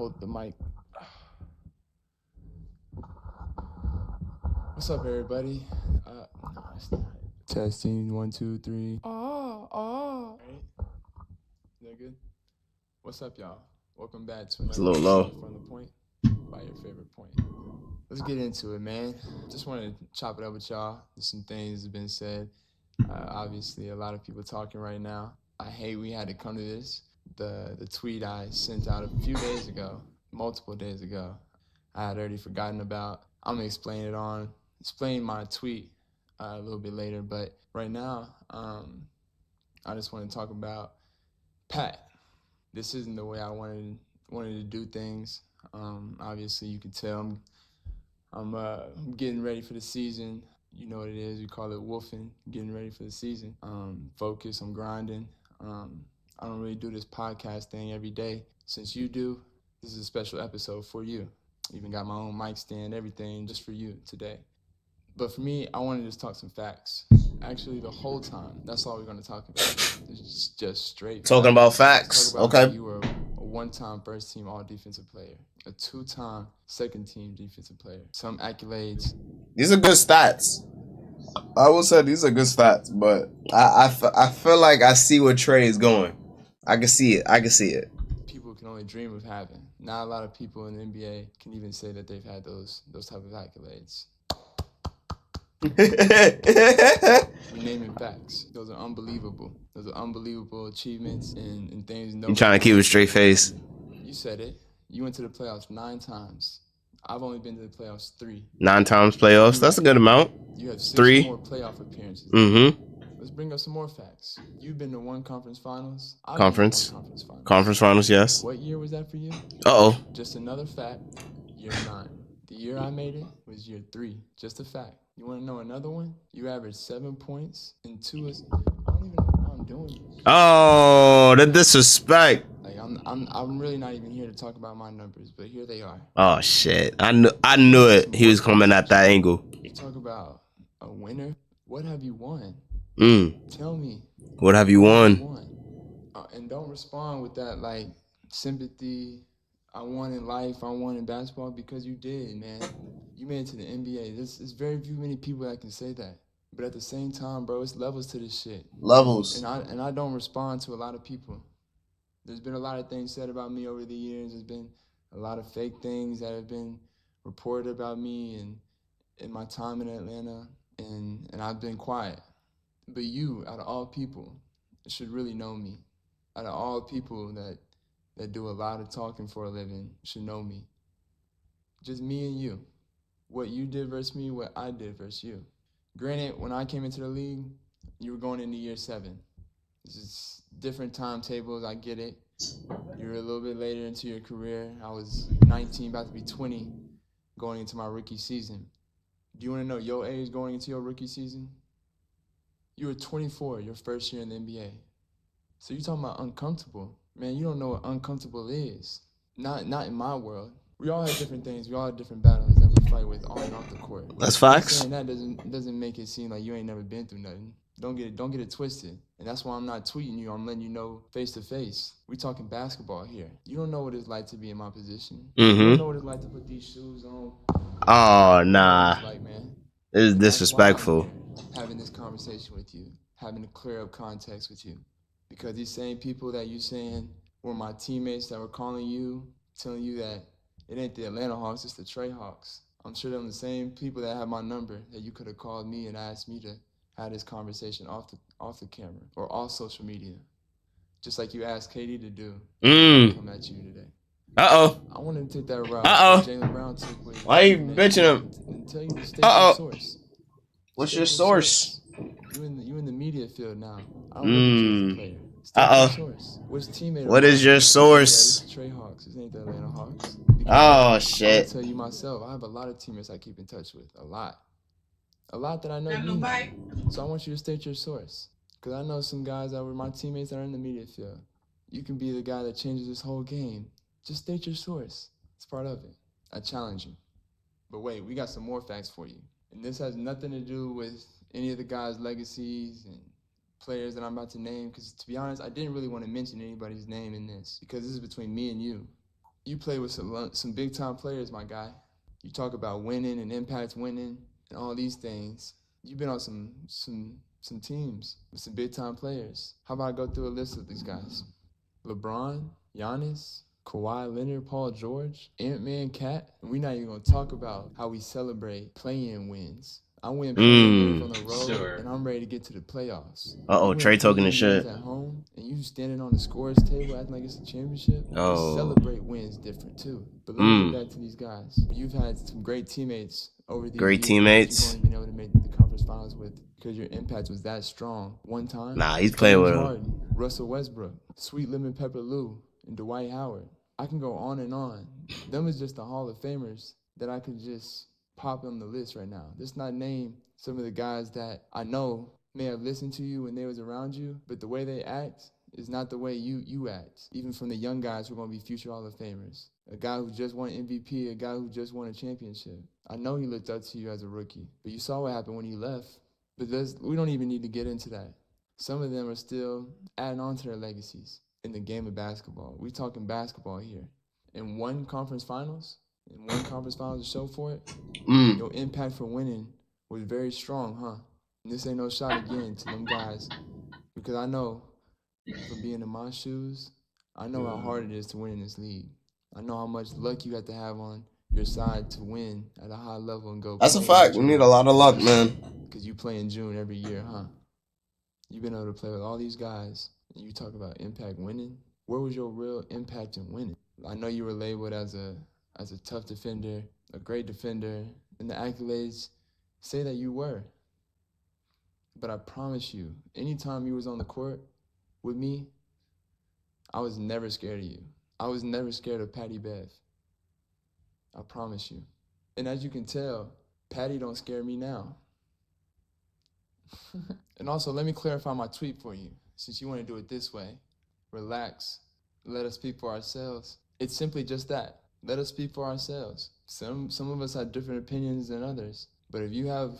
hold the mic. What's up, everybody? No, it's not. Testing 1, 2, 3. Right? Is that good? What's up, y'all? Welcome back to It's a another little low. episode From the Point by your favorite point. Let's get into it, man. Just wanted to chop it up with y'all. There's some things have been said. Obviously, a lot of people talking right now. I hate we had to come to this. The tweet I sent out a few days ago, multiple days ago, I had already forgotten about. I'm gonna explain my tweet a little bit later, but right now, I just want to talk about Pat. This isn't the way I wanted to do things. Obviously, you can tell I'm getting ready for the season. You know what it is. We call it wolfing. Getting ready for the season. Focus. I'm grinding. I don't really do this podcast thing every day. Since you do, this is a special episode for you. Even got my own mic stand, everything just for you today. But for me, I wanted to just talk some facts. Actually, the whole time, that's all we're going to talk about. It's just straight Talking about facts. Talk about Okay. how you were a one-time first-team all-defensive player, a two-time second-team defensive player, some accolades. These are good stats. I will say these are good stats, but I feel like I see where Trae is going. I can see it. People can only dream of having. Not a lot of people in the NBA can even say that they've had those type of accolades. We naming facts. Those are unbelievable. Those are unbelievable achievements and things. You trying to keep a straight face? You said it. You went to the playoffs 9 times. I've only been to the playoffs 3. 9 times playoffs. That's a good amount. You have 6 3 more playoff appearances. Mm-hmm. Let's bring up some more facts. You've been to 1 conference finals. Conference. Been to 1 conference finals. Conference finals, yes. What year was that for you? Uh-oh. Just another fact. Year 9. The year I made it was year 3. Just a fact. You want to know another one? You averaged 7 points and 2 is. I don't even know how I'm doing this. Oh, the disrespect. Like I'm really not even here to talk about my numbers, but here they are. Oh shit! I knew it. He was coming at that angle. You talk about a winner. What have you won? Tell me. What have you won? And don't respond with that like sympathy. I won in life. I won in basketball because you did, man. You made it to the NBA. There's very few many people that can say that. But at the same time, bro, it's levels to this shit. Levels. And I don't respond to a lot of people. There's been a lot of things said about me over the years. There's been a lot of fake things that have been reported about me and in my time in Atlanta, and I've been quiet. But you, out of all people, should really know me. Out of all people that do a lot of talking for a living should know me. Just me and you. What you did versus me, what I did versus you. Granted, when I came into the league, you were going into year 7. This is different timetables, I get it. You're a little bit later into your career. I was 19, about to be 20, going into my rookie season. Do you want to know your age going into your rookie season? You were 24, your first year in the NBA. So you're talking about uncomfortable. Man, you don't know what uncomfortable is. Not in my world. We all have different things. We all have different battles that we fight with on and off the court. That's facts. Saying that doesn't make it seem like you ain't never been through nothing. Don't get it twisted. And that's why I'm not tweeting you. I'm letting you know face to face. We talking basketball here. You don't know what it's like to be in my position. You don't know what it's like to put these shoes on. Oh, nah. Like, man. It's disrespectful. Having this conversation with you, having to clear up context with you. Because these same people that you saying were my teammates that were calling you, telling you that it ain't the Atlanta Hawks, it's the Trae Hawks. I'm sure them the same people that have my number that you could have called me and asked me to have this conversation off the camera or off social media. Just like you asked Katie to do. Come at you today. Uh-oh. I wanted to take that route. Jaylen Brown took with. Why are you bitching him? And tell you to state your source. What's your source? You in the media field now. I don't look at you as a player. Source. Which teammate? What is your source? It's the Trae Hawks. It ain't the Atlanta Hawks. Oh shit! I'll tell you myself. I have a lot of teammates I keep in touch with. A lot that I know you know. So I want you to state your source, because I know some guys that were my teammates that are in the media field. You can be the guy that changes this whole game. Just state your source. It's part of it. I challenge you. But wait, we got some more facts for you. And this has nothing to do with any of the guys' legacies and players that I'm about to name, because to be honest, I didn't really want to mention anybody's name in this, because this is between me and you. You play with some big time players, my guy. You talk about winning and impact winning and all these things. You've been on some teams with some big time players. How about I go through a list of these guys? LeBron, Giannis, Kawhi Leonard, Paul George, Ant-Man, Cat. And we're not even gonna talk about how we celebrate play-in wins. I win play-in games on the road, and I'm ready to get to the playoffs. Uh-oh, Trae talking his shit. At home, and you standing on the scores table acting like it's a championship. Oh. We celebrate wins different too. But let me get back to these guys. You've had some great teammates over these years. You've only been able to make the conference finals with because your impact was that strong. One time. Nah, he's playing with him. Harden, Russell Westbrook, Sweet Lemon Pepper Lou, and Dwight Howard. I can go on and on. Them is just the Hall of Famers that I could just pop on the list right now. Just not name some of the guys that I know may have listened to you when they was around you, but the way they act is not the way you act. Even from the young guys who are going to be future Hall of Famers. A guy who just won MVP, a guy who just won a championship. I know he looked up to you as a rookie, but you saw what happened when he left. But we don't even need to get into that. Some of them are still adding on to their legacies in the game of basketball. We talking basketball here. In one conference finals to show for it, your impact for winning was very strong, huh? And this ain't no shot again to them guys, because I know from being in my shoes, I know how hard it is to win in this league. I know how much luck you have to have on your side to win at a high level and go. That's a fact. We need a lot of luck, man. Because you play in June every year, huh? You've been able to play with all these guys, and you talk about impact winning. Where was your real impact in winning? I know you were labeled as a tough defender, a great defender, and the accolades say that you were. But I promise you, anytime you was on the court with me, I was never scared of you. I was never scared of Patty Bev. I promise you. And as you can tell, Patty don't scare me now. And also, let me clarify my tweet for you, since you want to do it this way. Relax. Let us speak for ourselves. It's simply just that. Let us speak for ourselves. Some of us have different opinions than others. But if you have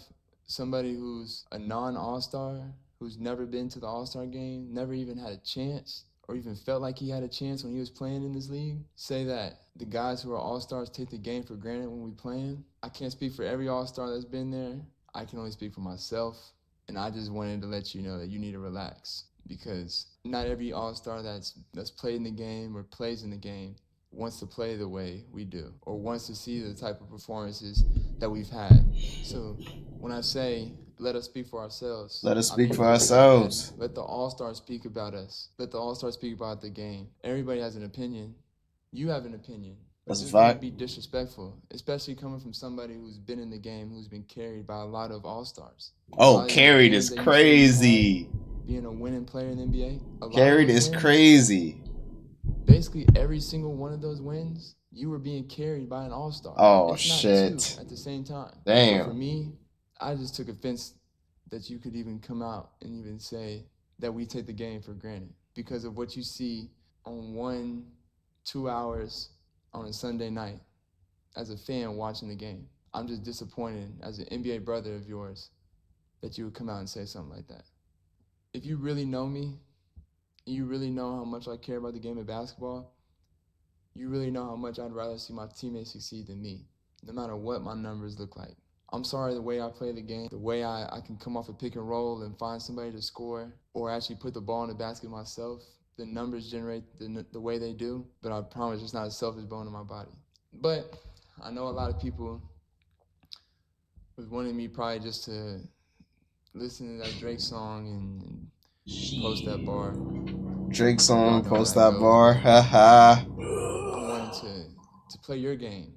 somebody who's a non-All-Star, who's never been to the All-Star game, never even had a chance, or even felt like he had a chance when he was playing in this league, say that the guys who are All-Stars take the game for granted when we playing. I can't speak for every All-Star that's been there. I can only speak for myself. And I just wanted to let you know that you need to relax, because not every All-Star that's played in the game or plays in the game wants to play the way we do, or wants to see the type of performances that we've had. So when I say let us speak for ourselves, let us speak for ourselves. Let the All-Stars speak about us. Let the All-Stars speak about the game. Everybody has an opinion. You have an opinion. That's a fact. Be disrespectful, especially coming from somebody who's been in the game, who's been carried by a lot of All-Stars. Oh, carried is crazy. Being a winning player in the NBA. Carried is crazy. Basically, every single one of those wins, you were being carried by an All-Star. Oh, shit. At the same time. Damn. So for me, I just took offense that you could even come out and even say that we take the game for granted because of what you see on 1-2 hours on a Sunday night as a fan watching the game. I'm just disappointed as an NBA brother of yours that you would come out and say something like that. If you really know me, you really know how much I care about the game of basketball, you really know how much I'd rather see my teammates succeed than me, no matter what my numbers look like. I'm sorry the way I play the game, the way I can come off a pick and roll and find somebody to score or actually put the ball in the basket myself. The numbers generate the way they do, but I promise it's not a selfish bone in my body. But I know a lot of people was wanting me probably just to listen to that Drake song and post that bar. Drake song, post that bar, haha. I wanted to play your game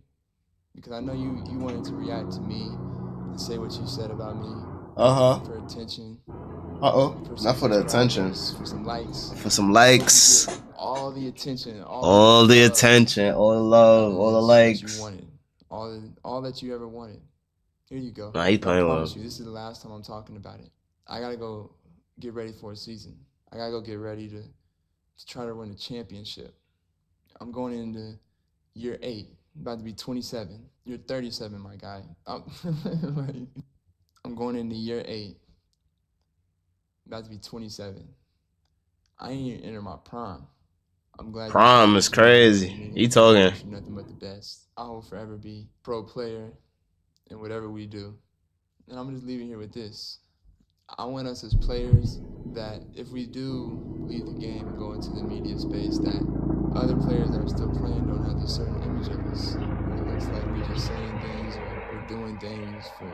because I know you wanted to react to me and say what you said about me. For attention. Not for the attention. For some likes. For some likes. All the attention. All the attention. All the love. All the likes. You wanted. All that you ever wanted. Here you go. Nah, he's playing well. This is the last time I'm talking about it. I gotta go get ready for a season. I gotta go get ready to try to win a championship. I'm going into year 8. I'm about to be 27. You're 37, my guy. I'm going into year 8. About to be 27. I ain't even enter my prime. I'm glad Prom is crazy. You talking? Nothing but the best. I will forever be pro player in whatever we do. And I'm just leaving here with this. I want us as players that if we do leave the game and go into the media space, that other players that are still playing don't have this certain image of us. It looks like we're just saying things or we're doing things for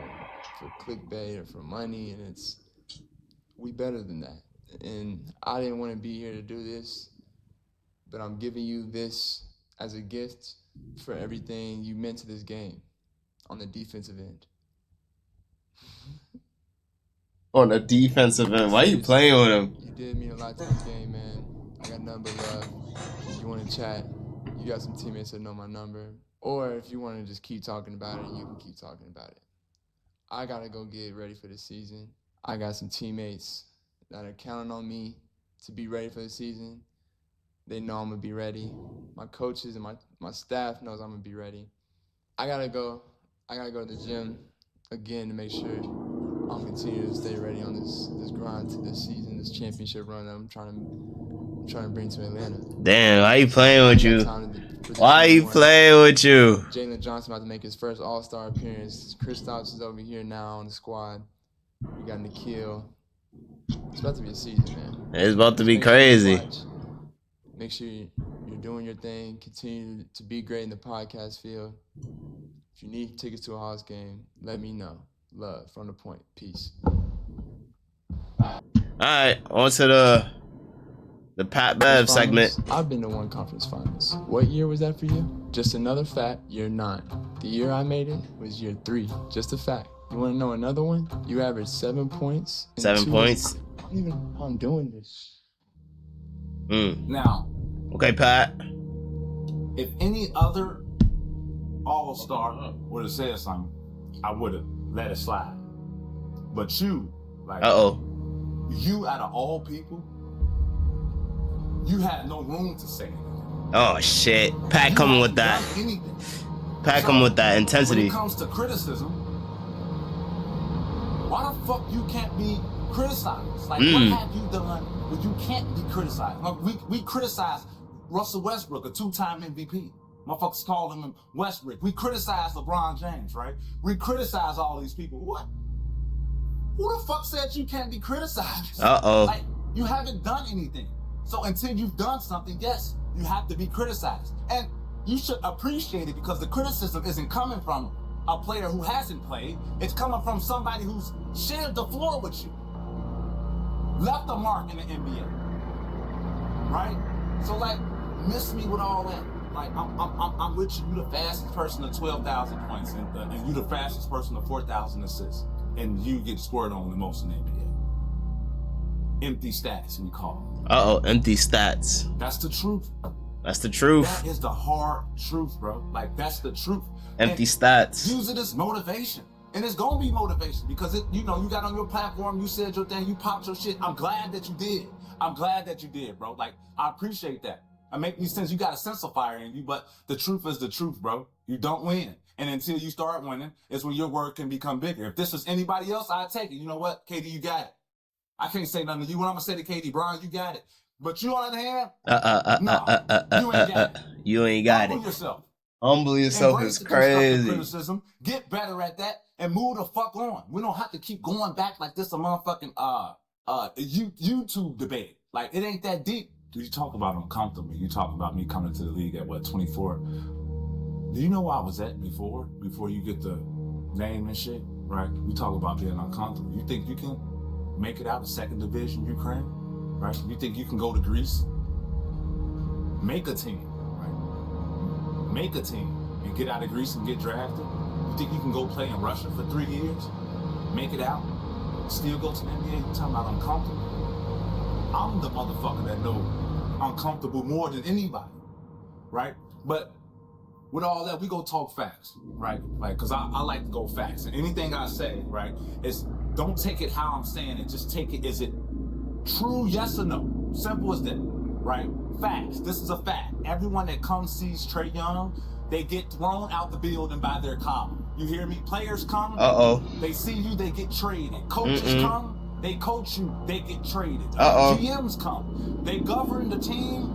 clickbait or for money, and we better than that. And I didn't want to be here to do this, but I'm giving you this as a gift for everything you meant to this game on the defensive end. On the defensive end, why you playing with him? You did mean a lot to this game, man. I got nothing but love. If you want to chat, you got some teammates that know my number. Or if you want to just keep talking about it, you can keep talking about it. I got to go get ready for the season. I got some teammates that are counting on me to be ready for the season. They know I'm going to be ready. My coaches and my staff knows I'm going to be ready. I got to go to the gym again to make sure I'm continuing to stay ready on this grind to this season, this championship run that I'm trying to bring to Atlanta. Damn, why you playing with you? Why you playing with you? Jalen Johnson about to make his first All-Star appearance. Kristaps is over here now on the squad. We got Nikhil. It's about to be a season, man. It's about to be crazy. Make sure you're doing your thing. Continue to be great in the podcast field. If you need tickets to a Hawks game, let me know. Love from the point. Peace. Alright, on to the Pat Bev segment. I've been to one conference finals. What year was that for you? Just another fact, year 9. The year I made it was year 3. Just a fact. You want to know another one? You averaged 7 points. 7 points? I don't even know how I'm doing this. Now, okay, Pat. If any other All-Star would have said something, I would have let it slide. But you, like, you out of all people, you had no room to say anything. Oh shit, Pat coming with that. Pat coming with that intensity. When it comes to criticism, why the fuck you can't be criticized? Like, what have you done where you can't be criticized? Like, we criticized Russell Westbrook, a 2-time MVP. Motherfuckers called him Westbrook. We criticize LeBron James, right? We criticize all these people. What? Who the fuck said you can't be criticized? Like, you haven't done anything. So until you've done something, yes, you have to be criticized. And you should appreciate it because the criticism isn't coming from a player who hasn't played. It's coming from somebody who's shared the floor with you. Left a mark in the NBA. Right? So, like, miss me with all that. Like, I'm with you. You're the fastest person to 12,000 points, and you're the fastest person to 4,000 assists, and you get scored on the most in the NBA. Empty stats, we call it. Empty stats. That's the truth. That's the truth. That is the hard truth, bro. Like, that's the truth. Empty stats. Use it as motivation. And it's gonna be motivation because you got on your platform, you said your thing, you popped your shit. I'm glad that you did. I'm glad that you did, bro. Like, I appreciate that. It makes me sense. You got a sense of fire in you, but the truth is the truth, bro. You don't win. And until you start winning, it's when your word can become bigger. If this was anybody else, I'd take it. You know what? KD, you got it. I can't say nothing to you. What I'm gonna say to KD, Brian, you got it. But you on the other hand, you ain't got it. You ain't got Humble it. yourself. Humble yourself is crazy. Criticism. Get better at that and move the fuck on. We don't have to keep going back like this a motherfucking YouTube debate. Like, it ain't that deep. You talk about uncomfortable. You talk about me coming to the league at 24. Do you know where I was at before you get the name and shit, right? We talk about being uncomfortable. You think you can make it out of 2nd Division Ukraine, right? You think you can go to Greece? Make a team, right? Make a team and get out of Greece and get drafted. You think you can go play in Russia for 3 years? Make it out? Still go to the NBA? You talking about uncomfortable? I'm the motherfucker that know uncomfortable more than anybody, right? But with all that, we go talk facts, right? Like, cause I like to go facts. And anything I say, right, is don't take it how I'm saying it. Just take it, is it true, yes or no? Simple as that, right? Facts. This is a fact. Everyone that comes sees Trae Young, they get thrown out the building by their column. You hear me? Players come, they see you, they get traded. Coaches come, they coach you, they get traded. GMs come, they govern the team,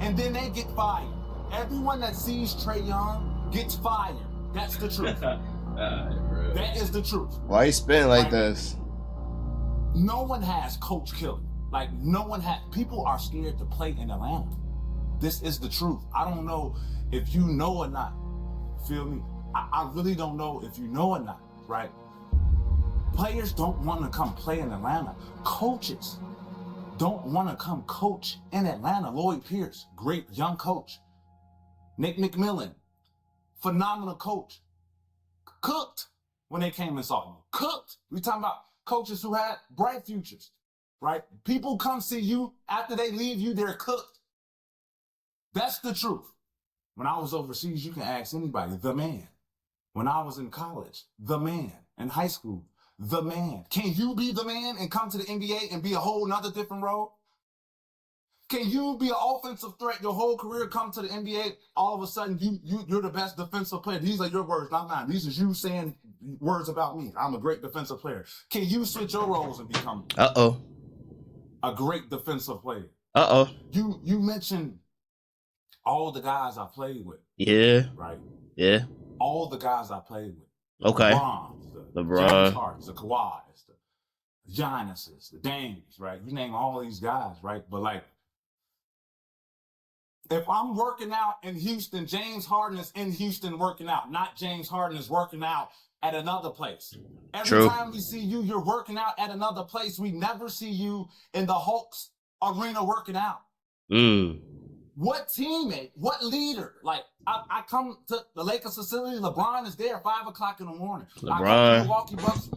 and then they get fired. Everyone that sees Trae Young gets fired. That's the truth. That is the truth. Why you spitting like Right? this? No one has coach killing. Like, no one has. People are scared to play in Atlanta. This is the truth. I don't know if you know or not. Feel me? I really don't know if you know or not, right? Players don't want to come play in Atlanta. Coaches don't want to come coach in Atlanta. Lloyd Pierce, great young coach. Nick McMillan, phenomenal coach. Cooked when they came and saw him. Cooked. We talking about coaches who had bright futures, right? People come see you after they leave you, they're cooked. That's the truth. When I was overseas, you can ask anybody, the man. When I was in college, the man. In high school, the man. Can you be the man and come to the NBA and be a whole nother different role? Can you be an offensive threat your whole career, come to the NBA, all of a sudden you're the best defensive player? These are your words, not mine. These are you saying words about me. I'm a great defensive player. Can you switch your roles and become a great defensive player? You mentioned all the guys I played with. Yeah. Right? Yeah. All the guys I played with. Okay. LeBron, James Hardens, the Kawhis, the Giannis's, the Dames, right? You name all these guys, right? But like, if I'm working out in Houston, James Harden is in Houston working out, not James Harden is working out at another place. Every time we see you, you're working out at another place. We never see you in the Hawks arena working out. What teammate, what leader? Like, I come to the Lakers facility, LeBron is there at 5 o'clock in the morning. I come to Milwaukee Bucks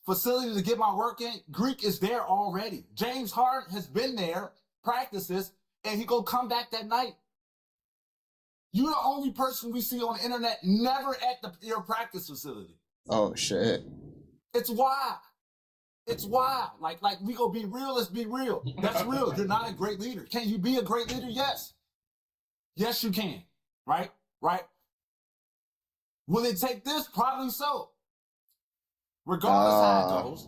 facility to get my work in. Greek is there already. James Harden has been there, practices, and he go come back that night. You're the only person we see on the internet never at your practice facility. Oh, shit. It's wild. It's wild. Like we go be real, let's be real. That's real. You're not a great leader. Can you be a great leader? Yes. Yes, you can. Right? Right? Will it take this? Probably so. Regardless how it goes,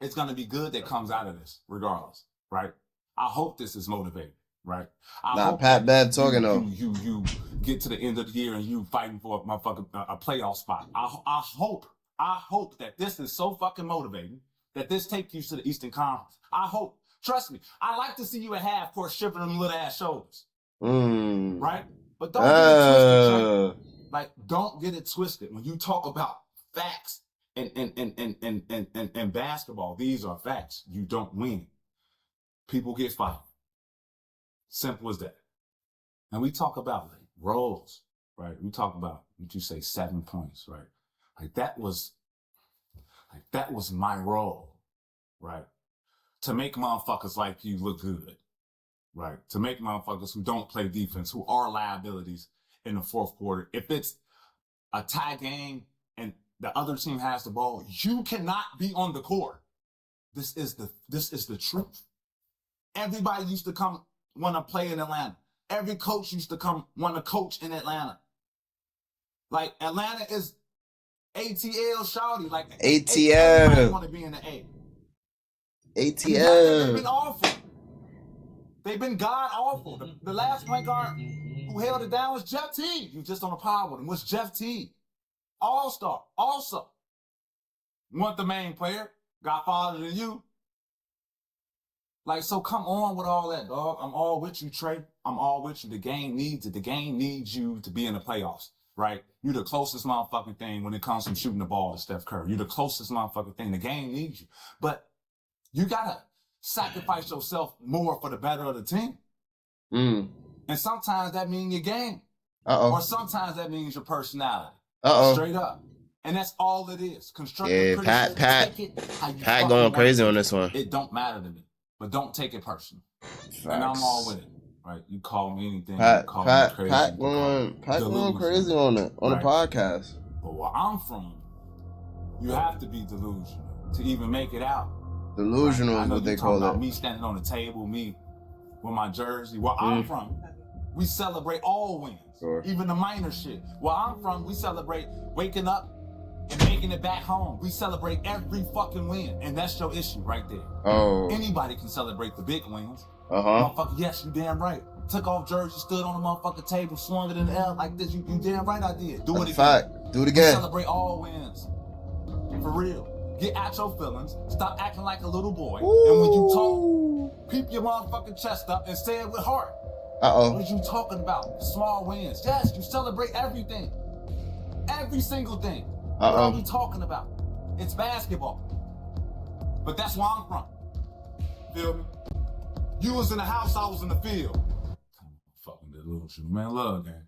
it's going to be good that comes out of this, regardless. Right? I hope this is motivating. Right? I hope Pat bad talking though. You get to the end of the year and you fighting for a motherfucking a playoff spot. I hope that this is so fucking motivating that this takes you to the Eastern Conference. I hope. Trust me. I like to see you at half court shipping them little ass shoulders. Right? But don't get it twisted. Like, don't get it twisted. When you talk about facts and basketball, these are facts. You don't win. People get fired. Simple as that. And we talk about like roles, right? We talk about, what you say, 7 points, right? Like that was my role, right? To make motherfuckers like you look good, right? To make motherfuckers who don't play defense, who are liabilities in the fourth quarter. If it's a tie game and the other team has the ball, you cannot be on the court. This is the truth. Everybody used to come want to play in Atlanta. Every coach used to come want to coach in Atlanta. Like Atlanta is ATL shawty. Like ATL. Everybody want to be in the A. ATL. They've been awful. They've been god awful. The last point guard who held it down was Jeff Teague. You just on a pod with him. Was Jeff Teague. All-star. Also. Want the main player. Got farther than you. Like, so come on with all that, dog. I'm all with you, Trae. I'm all with you. The game needs it. The game needs you to be in the playoffs, right? You're the closest motherfucking thing when it comes from shooting the ball to Steph Curry. You're the closest motherfucking thing. The game needs you. But you got to sacrifice yourself more for the better of the team. And sometimes that means your game. Or sometimes that means your personality. Straight up. And that's all it is. Constructive criticism. Pat going crazy on this one. It don't matter to me. But don't take it personal. Facts. And I'm all with it. Right? You call me anything. Pat going crazy on the podcast. But where I'm from, you have to be delusional to even make it out. Delusional is what they call it. Me standing on the table, me with my jersey. Where I'm from, we celebrate all wins. Even the minor shit. Where I'm from, we celebrate waking up and making it back home. We celebrate every fucking win. And that's your issue right there. Anybody can celebrate the big wins. Motherfucker, yes, you damn right. Took off jersey, stood on the motherfucking table, swung it in the air like this. You damn right I did. Do it again. Fact. Do it again. Celebrate all wins. For real. Get out your feelings. Stop acting like a little boy. Ooh. And when you talk, peep your motherfucking chest up and say it with heart. What are you talking about? Small wins. Yes, you celebrate everything. Every single thing. What are we talking about? It's basketball. But that's where I'm from. Feel me? You was in the house, I was in the field. Fucking delusional, man. Love, gang.